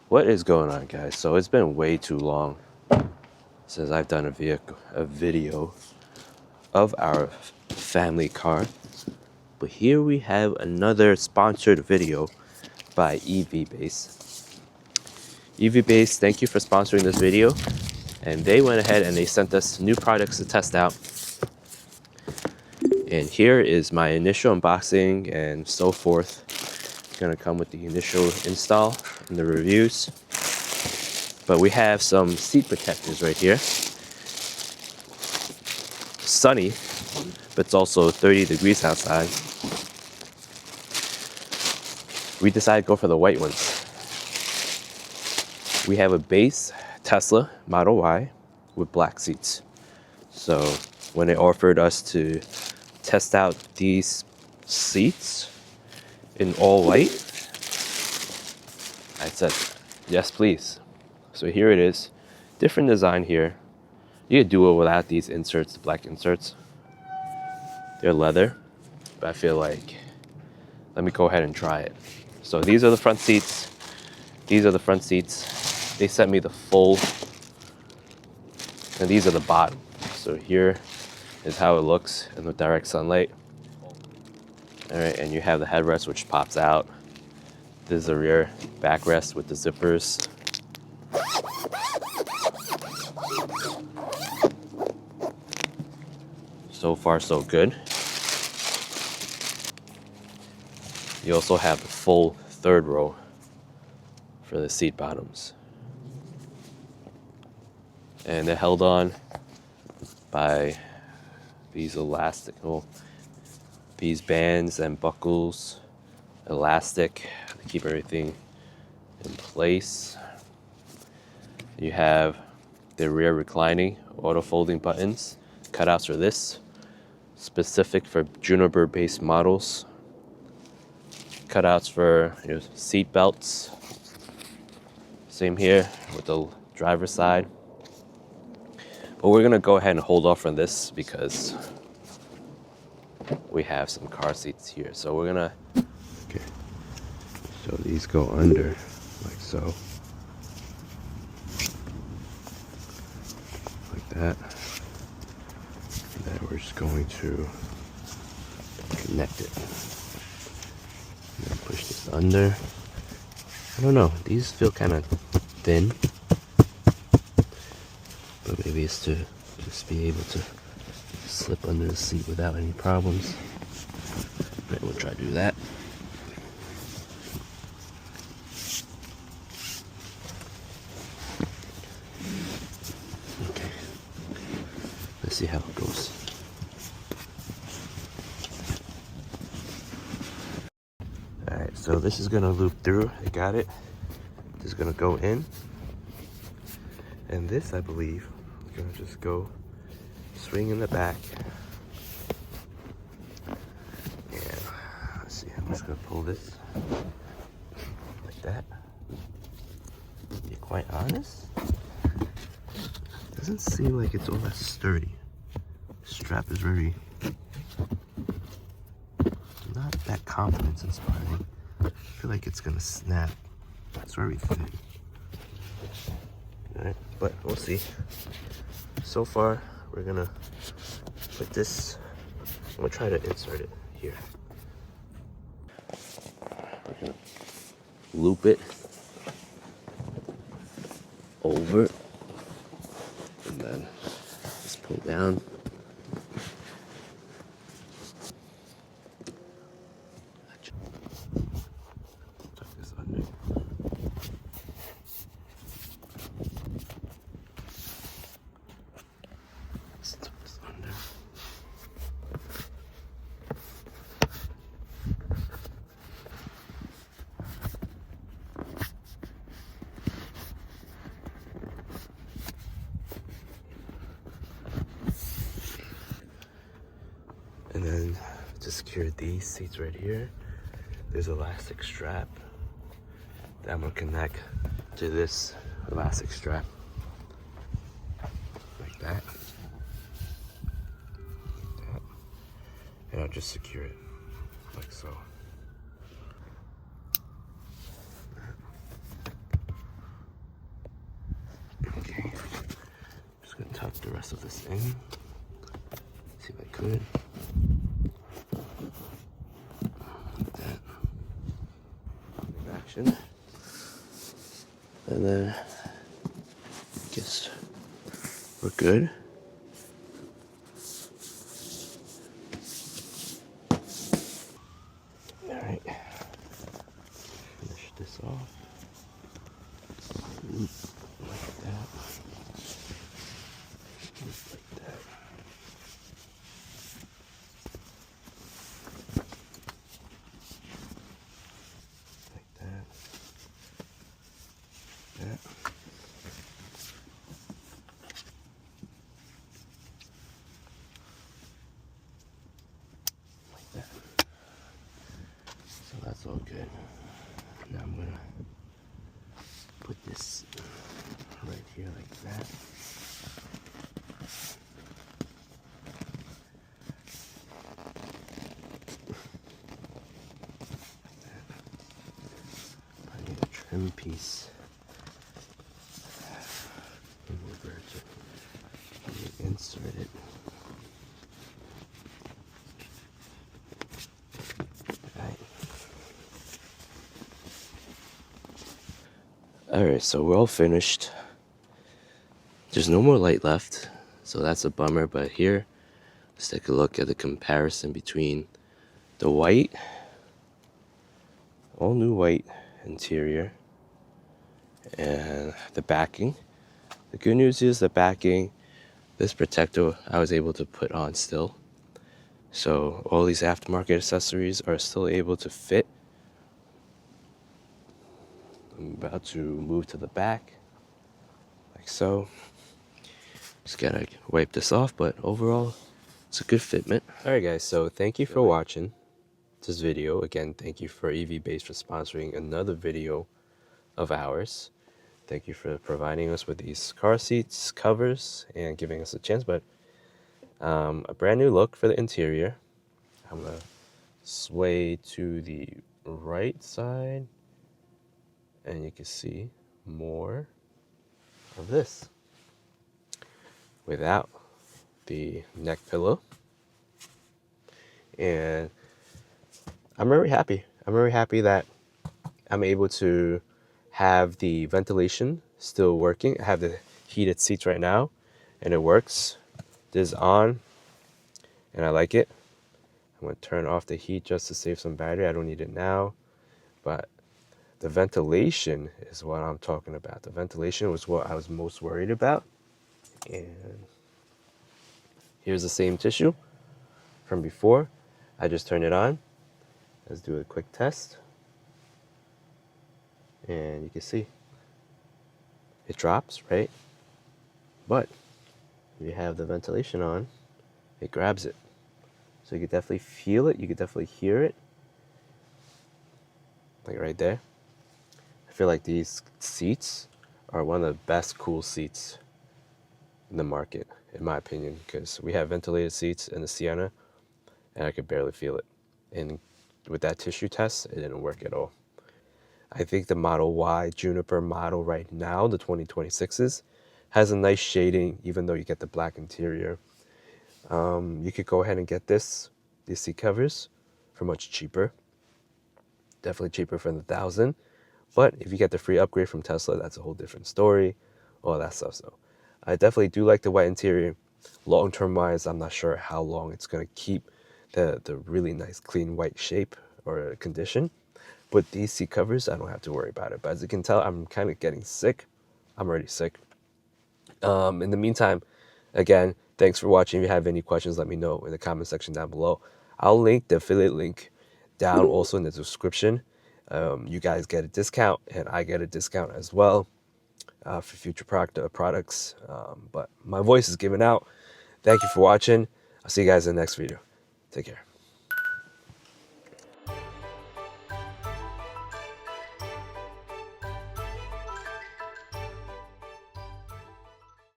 What is going on, guys? So it's been way too long since I've done a video of our family car. But here we have another sponsored video by EVBASE. EVBASE, thank you for sponsoring this video. And they went ahead and they sent us new products to test out. And here is my initial unboxing and so forth. It's gonna come with the initial install and the reviews. But we have some seat protectors right here. Sunny, but it's also 30 degrees outside. We decided to go for the white ones. We have a base Tesla Model Y with black seats. So when they offered us to test out these seats in all white, I said, yes, please. So here it is. Different design here. You could do it without these inserts, the black inserts. They're leather, but I feel like, let me go ahead and try it. So these are the front seats. These are the front seats. They sent me the full, and these are the bottom. So here is how it looks in the direct sunlight. All right, and you have the headrest, which pops out. This is the rear backrest with the zippers. So far, so good. You also have the full third row for the seat bottoms. And they're held on by these these bands and buckles, elastic to keep everything in place. You have the rear reclining auto folding buttons, cutouts for this, specific for Juniper based models. Cutouts for your seat belts. Same here with the driver's side. But we're gonna go ahead and hold off on this because we have some car seats here. So we're gonna, okay. So these go under like so. Like that. And then we're just going to connect it. And then push this under. I don't know, these feel kind of thin. But maybe it's to just be able to slip under the seat without any problems. Right, we'll try to do that. Okay, let's see how it goes. Alright, so this is gonna loop through. I got it. This is gonna go in. And this, I believe, is gonna just go swing in the back. And let's see, I'm just gonna pull this like that. To be quite honest, doesn't seem like it's all that sturdy. The strap is very not that confidence inspiring. I feel like it's gonna snap. It's very thin. Alright, but we'll see. So far, we're gonna put this, I'm gonna try to insert it here. We're gonna loop it over and then just pull down. Tuck this under. Tuck this under. And then to secure these seats right here, there's an elastic strap that I'm gonna connect to this elastic strap. Like that. And I'll just secure it like so. rest of this in. See if I could. Like that. Action. And then I guess we're good. Alright. Finish this off. Like that. Like that. Like that. That. Like that. So that's all good. Now I'm gonna put this right here like that. I need a trim piece. Insert it. Right. Alright, so we're all finished. There's no more light left, so that's a bummer, but here, let's take a look at the comparison between the white, all new white interior, and the backing. The good news is the backing, this protector I was able to put on still. So all these aftermarket accessories are still able to fit. I'm about to move to the back, like so. Just gotta wipe this off, but overall, it's a good fitment. Alright guys, so thank you for watching this video. Again, thank you for EVBASE for sponsoring another video of ours. Thank you for providing us with these car seats, covers, and giving us a chance. But a brand new look for the interior. I'm gonna sway to the right side, and you can see more of this without the neck pillow. And I'm very happy. I'm very happy that I'm able to have the ventilation still working. I have the heated seats right now, and it works. This is on, and I like it. I'm going to turn off the heat just to save some battery. I don't need it now, but the ventilation is what I'm talking about. The ventilation was what I was most worried about. And here's the same tissue from before. I just turned it on. Let's do a quick test. And you can see it drops, right? But if you have the ventilation on, it grabs it. So you can definitely feel it. You can definitely hear it. Like right there. I feel like these seats are one of the best cool seats in the market, in my opinion, because we have ventilated seats in the Sienna, and I could barely feel it. And with that tissue test, it didn't work at all. I think the Model Y Juniper model right now, the 2026s, has a nice shading, even though you get the black interior. You could go ahead and get these seat covers for much cheaper. Definitely cheaper for the 1,000. But if you get the free upgrade from Tesla, that's a whole different story. All that stuff. So I definitely do like the white interior. Long-term wise, I'm not sure how long it's going to keep the really nice clean white shape or condition. But these seat covers, I don't have to worry about it. But as you can tell, I'm kind of getting sick. I'm already sick. In the meantime, again, thanks for watching. If you have any questions, let me know in the comment section down below. I'll link the affiliate link down also in the description. You guys get a discount, and I get a discount as well for future products. But my voice is giving out. Thank you for watching. I'll see you guys in the next video. Take care.